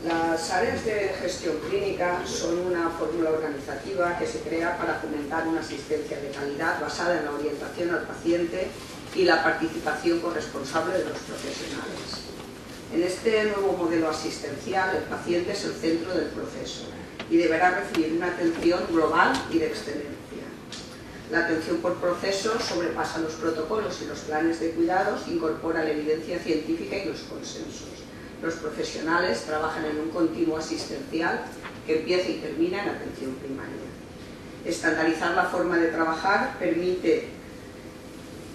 Las áreas de gestión clínica son una fórmula organizativa que se crea para fomentar una asistencia de calidad basada en la orientación al paciente y la participación corresponsable de los profesionales. En este nuevo modelo asistencial, el paciente es el centro del proceso y deberá recibir una atención global y de excelencia. La atención por proceso sobrepasa los protocolos y los planes de cuidados, incorpora la evidencia científica y los consensos. Los profesionales trabajan en un continuo asistencial que empieza y termina en atención primaria. Estandarizar la forma de trabajar permite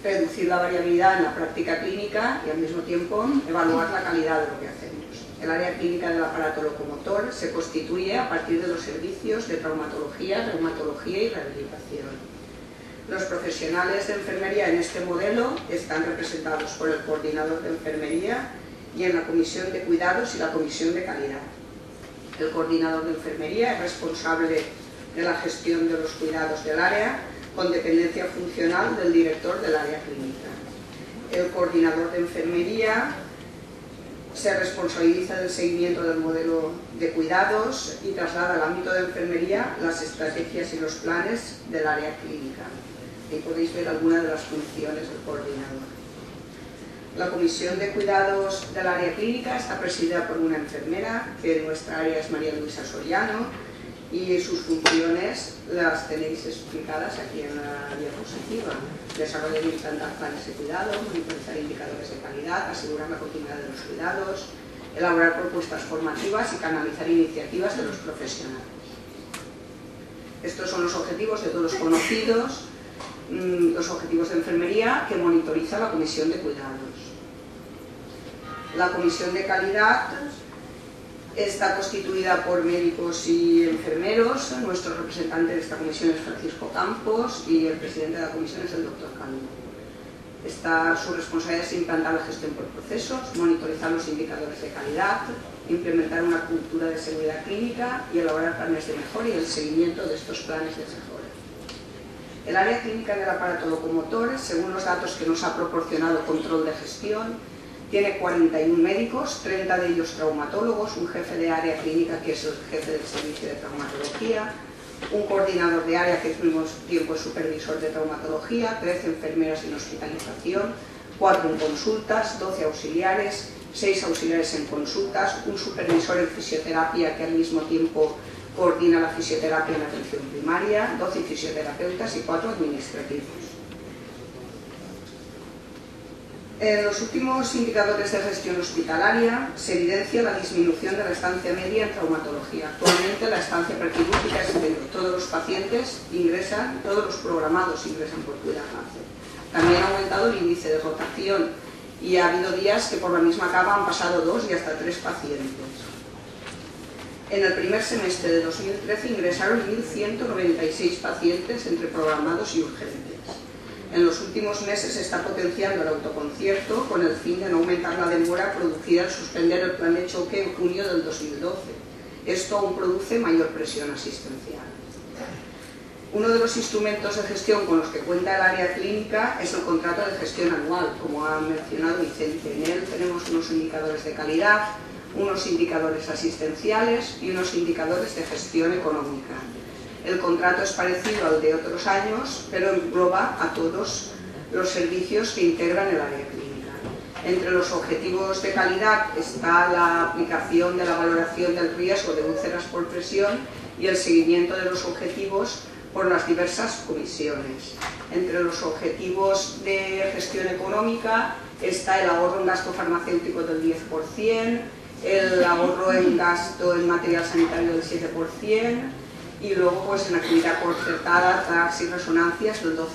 reducir la variabilidad en la práctica clínica y al mismo tiempo evaluar la calidad de lo que hacemos. El área clínica del aparato locomotor se constituye a partir de los servicios de traumatología, reumatología y rehabilitación. Los profesionales de enfermería en este modelo están representados por el coordinador de enfermería y en la comisión de cuidados y la comisión de calidad. El coordinador de enfermería es responsable de la gestión de los cuidados del área con dependencia funcional del director del área clínica. El coordinador de enfermería se responsabiliza del seguimiento del modelo de cuidados y traslada al ámbito de enfermería las estrategias y los planes del área clínica. Ahí podéis ver algunas de las funciones del coordinador. La comisión de cuidados del área clínica está presidida por una enfermera, que en nuestra área es María Luisa Soriano, y sus funciones las tenéis explicadas aquí en la diapositiva. Desarrollar y implantar planes de cuidado, monitorizar indicadores de calidad, asegurar la continuidad de los cuidados, elaborar propuestas formativas y canalizar iniciativas de los profesionales. Estos son los objetivos de todos conocidos, los objetivos de enfermería que monitoriza la comisión de cuidados. La comisión de calidad está constituida por médicos y enfermeros. Nuestro representante de esta comisión es Francisco Campos y el presidente de la comisión es el doctor Calvo. Su responsabilidad es implantar la gestión por procesos, monitorizar los indicadores de calidad, implementar una cultura de seguridad clínica y elaborar planes de mejora y el seguimiento de estos planes de mejora. El área clínica del aparato locomotor, según los datos que nos ha proporcionado Control de Gestión, tiene 41 médicos, 30 de ellos traumatólogos, un jefe de área clínica que es el jefe del servicio de traumatología, un coordinador de área que al mismo tiempo es supervisor de traumatología, 13 enfermeras en hospitalización, 4 en consultas, 12 auxiliares, 6 auxiliares en consultas, un supervisor en fisioterapia que al mismo tiempo coordina la fisioterapia en atención primaria, 12 fisioterapeutas y 4 administrativos. En los últimos indicadores de gestión hospitalaria se evidencia la disminución de la estancia media en traumatología. Actualmente la estancia prequirúrgica es de todos los pacientes ingresan, todos los programados ingresan por cuidar cáncer. También ha aumentado el índice de rotación y ha habido días que por la misma cama han pasado 2 y hasta 3 pacientes. En el primer semestre de 2013 ingresaron 1.196 pacientes entre programados y urgentes. En los últimos meses se está potenciando el autoconcierto con el fin de no aumentar la demora producida al suspender el plan de choque en junio del 2012. Esto aún produce mayor presión asistencial. Uno de los instrumentos de gestión con los que cuenta el área clínica es el contrato de gestión anual, como ha mencionado Vicente. En él tenemos unos indicadores de calidad, unos indicadores asistenciales y unos indicadores de gestión económica. El contrato es parecido al de otros años, pero engloba a todos los servicios que integran el área clínica. Entre los objetivos de calidad está la aplicación de la valoración del riesgo de úlceras por presión y el seguimiento de los objetivos por las diversas comisiones. Entre los objetivos de gestión económica está el ahorro en gasto farmacéutico del 10%, el ahorro en gasto en material sanitario del 7%, y luego pues en actividad concertada, TACs y resonancias del 12%.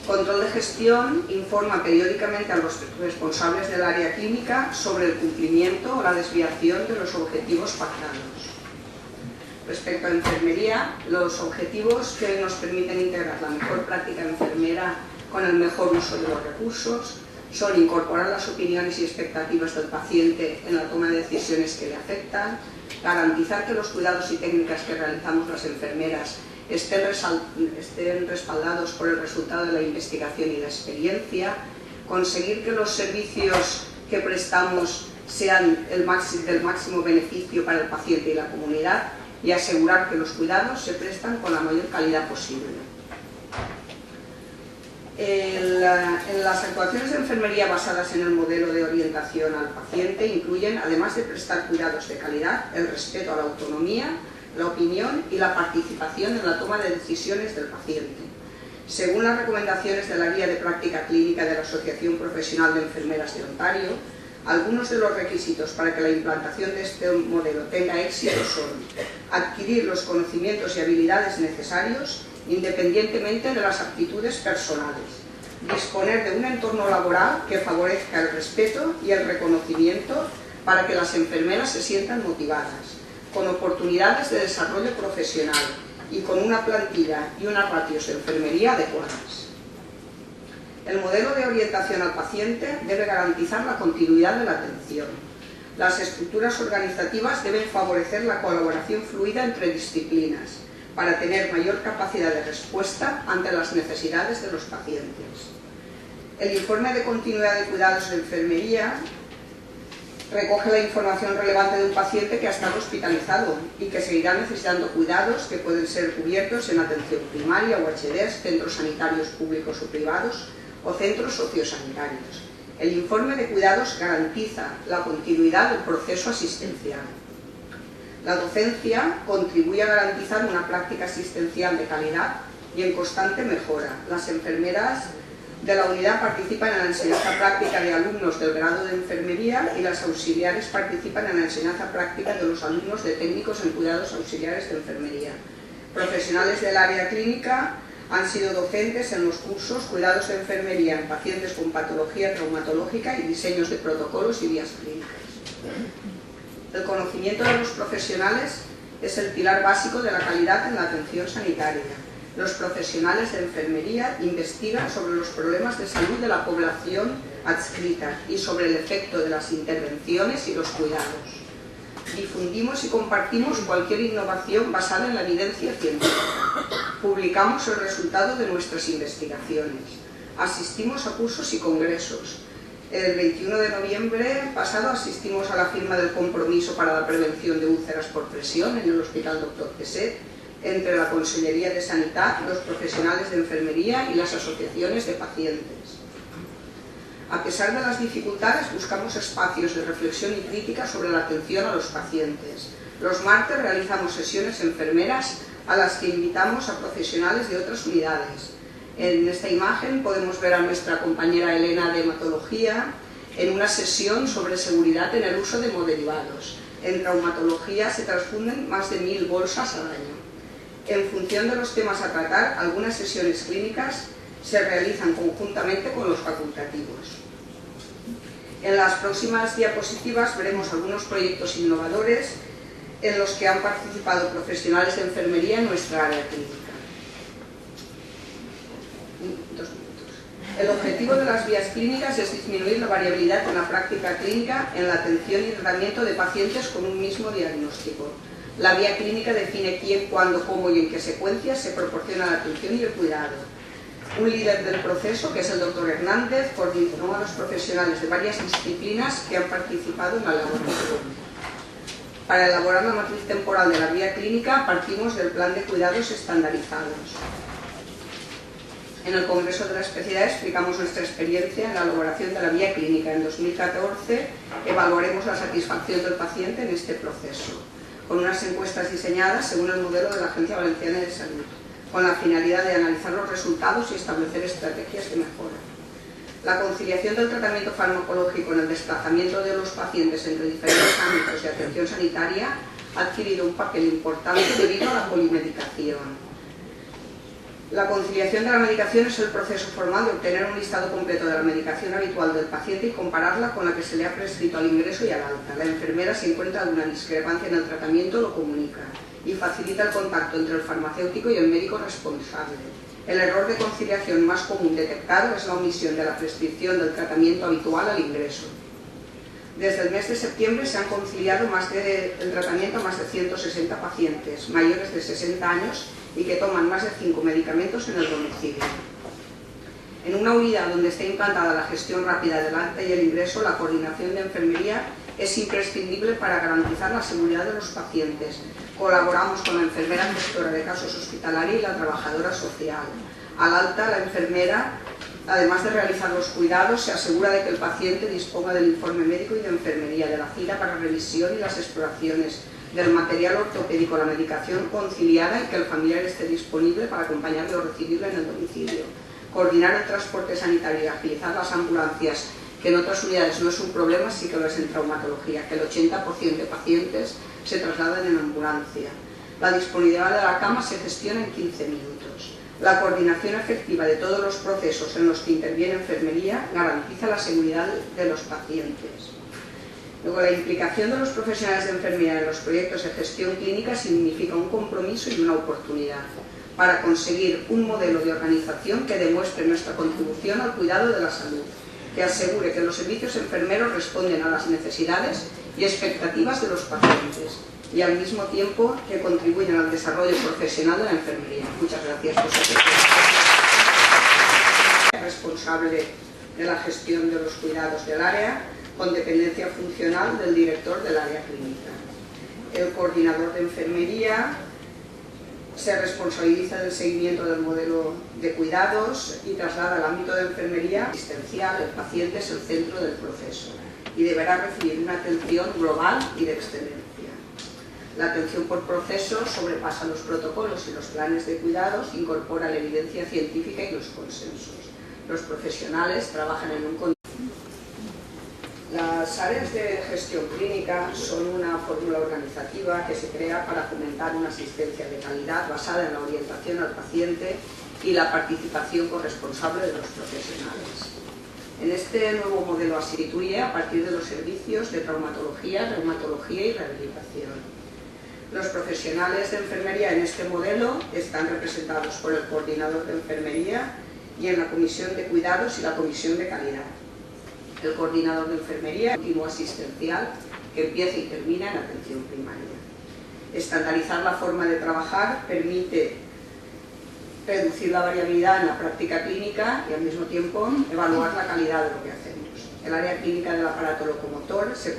Control de Gestión informa periódicamente a los responsables del área clínica sobre el cumplimiento o la desviación de los objetivos pactados. Respecto a enfermería, los objetivos que nos permiten integrar la mejor práctica enfermera con el mejor uso de los recursos son incorporar las opiniones y expectativas del paciente en la toma de decisiones que le afectan, garantizar que los cuidados y técnicas que realizamos las enfermeras estén respaldados por el resultado de la investigación y la experiencia, conseguir que los servicios que prestamos sean del máximo beneficio para el paciente y la comunidad, y asegurar que los cuidados se prestan con la mayor calidad posible. En las actuaciones de enfermería basadas en el modelo de orientación al paciente incluyen, además de prestar cuidados de calidad, el respeto a la autonomía, la opinión y la participación en la toma de decisiones del paciente. Según las recomendaciones de la Guía de Práctica Clínica de la Asociación Profesional de Enfermeras de Ontario, algunos de los requisitos para que la implantación de este modelo tenga éxito son adquirir los conocimientos y habilidades necesarios independientemente de las aptitudes personales, disponer de un entorno laboral que favorezca el respeto y el reconocimiento para que las enfermeras se sientan motivadas, con oportunidades de desarrollo profesional y con una plantilla y unas ratios de enfermería adecuadas. El modelo de orientación al paciente debe garantizar la continuidad de la atención. Las estructuras organizativas deben favorecer la colaboración fluida entre disciplinas para tener mayor capacidad de respuesta ante las necesidades de los pacientes. El informe de continuidad de cuidados de enfermería recoge la información relevante de un paciente que ha estado hospitalizado y que seguirá necesitando cuidados que pueden ser cubiertos en atención primaria o HDs, centros sanitarios públicos o privados o centros sociosanitarios. El informe de cuidados garantiza la continuidad del proceso asistencial. La docencia contribuye a garantizar una práctica asistencial de calidad y en constante mejora. Las enfermeras de la unidad participan en la enseñanza práctica de alumnos del grado de enfermería y las auxiliares participan en la enseñanza práctica de los alumnos de técnicos en cuidados auxiliares de enfermería. Profesionales del área clínica han sido docentes en los cursos Cuidados de Enfermería en pacientes con patología traumatológica y diseños de protocolos y guías clínicas. El conocimiento de los profesionales es el pilar básico de la calidad en la atención sanitaria. Los profesionales de enfermería investigan sobre los problemas de salud de la población adscrita y sobre el efecto de las intervenciones y los cuidados. Difundimos y compartimos cualquier innovación basada en la evidencia científica. Publicamos el resultado de nuestras investigaciones. Asistimos a cursos y congresos. El 21 de noviembre pasado asistimos a la firma del compromiso para la prevención de úlceras por presión en el Hospital Dr. Queset entre la Consellería de Sanidad, los profesionales de enfermería y las asociaciones de pacientes. A pesar de las dificultades, buscamos espacios de reflexión y crítica sobre la atención a los pacientes. Los martes realizamos sesiones enfermeras a las que invitamos a profesionales de otras unidades. En esta imagen podemos ver a nuestra compañera Elena de hematología en una sesión sobre seguridad en el uso de hemoderivados. En traumatología se transfunden más de 1000 bolsas al año. En función de los temas a tratar, algunas sesiones clínicas se realizan conjuntamente con los facultativos. En las próximas diapositivas veremos algunos proyectos innovadores en los que han participado profesionales de enfermería en nuestra área clínica. El objetivo de las guías clínicas es disminuir la variabilidad en la práctica clínica en la atención y tratamiento de pacientes con un mismo diagnóstico. La guía clínica define quién, cuándo, cómo y en qué secuencia se proporciona la atención y el cuidado. Un líder del proceso, que es el Dr. Hernández, coordinó a los profesionales de varias disciplinas que han participado en la labor. Para elaborar la matriz temporal de la guía clínica partimos del plan de cuidados estandarizados. En el Congreso de la Especialidad explicamos nuestra experiencia en la elaboración de la guía clínica. En 2014 evaluaremos la satisfacción del paciente en este proceso, con unas encuestas diseñadas según el modelo de la Agencia Valenciana de Salud, con la finalidad de analizar los resultados y establecer estrategias de mejora. La conciliación del tratamiento farmacológico en el desplazamiento de los pacientes entre diferentes ámbitos de atención sanitaria ha adquirido un papel importante debido a la polimedicación. La conciliación de la medicación es el proceso formal de obtener un listado completo de la medicación habitual del paciente y compararla con la que se le ha prescrito al ingreso y al alta. La enfermera, si encuentra alguna discrepancia en el tratamiento, lo comunica y facilita el contacto entre el farmacéutico y el médico responsable. El error de conciliación más común detectado es la omisión de la prescripción del tratamiento habitual al ingreso. Desde el mes de septiembre se han conciliado el tratamiento a más de 160 pacientes mayores de 60 años y que toman más de 5 medicamentos en el domicilio. En una unidad donde esté implantada la gestión rápida del alta y el ingreso, la coordinación de enfermería es imprescindible para garantizar la seguridad de los pacientes. Colaboramos con la enfermera gestora de casos hospitalarios y la trabajadora social. Al alta, la enfermera, además de realizar los cuidados, se asegura de que el paciente disponga del informe médico y de enfermería, de la cita para revisión y las exploraciones, del material ortopédico, la medicación conciliada y que el familiar esté disponible para acompañarle o recibirle en el domicilio. Coordinar el transporte sanitario y agilizar las ambulancias, que en otras unidades no es un problema, sí que lo es en traumatología, que el 80% de pacientes se trasladan en ambulancia. La disponibilidad de la cama se gestiona en 15 minutos. La coordinación efectiva de todos los procesos en los que interviene enfermería garantiza la seguridad de los pacientes. Luego, la implicación de los profesionales de enfermería en los proyectos de gestión clínica significa un compromiso y una oportunidad para conseguir un modelo de organización que demuestre nuestra contribución al cuidado de la salud, que asegure que los servicios enfermeros responden a las necesidades y expectativas de los pacientes y al mismo tiempo que contribuyen al desarrollo profesional de la enfermería. Muchas gracias por su atención. Responsable de la gestión de los cuidados del área, con dependencia funcional del director del área clínica. El coordinador de enfermería se responsabiliza del seguimiento del modelo de cuidados y traslada al ámbito de enfermería asistencial. El paciente es el centro del proceso y deberá recibir una atención global y de excelencia. La atención por proceso sobrepasa los protocolos y los planes de cuidados, incorpora la evidencia científica y los consensos. Los profesionales trabajan en un contexto. Las áreas de gestión clínica son una fórmula organizativa que se crea para fomentar una asistencia de calidad basada en la orientación al paciente y la participación corresponsable de los profesionales. En este nuevo modelo se instituye a partir de los servicios de traumatología, reumatología y rehabilitación. Los profesionales de enfermería en este modelo están representados por el coordinador de enfermería y en la comisión de cuidados y la comisión de calidad. El coordinador de enfermería, continuo asistencial, que empieza y termina en atención primaria. Estandarizar la forma de trabajar permite reducir la variabilidad en la práctica clínica y al mismo tiempo evaluar la calidad de lo que hacemos. El área clínica del aparato locomotor se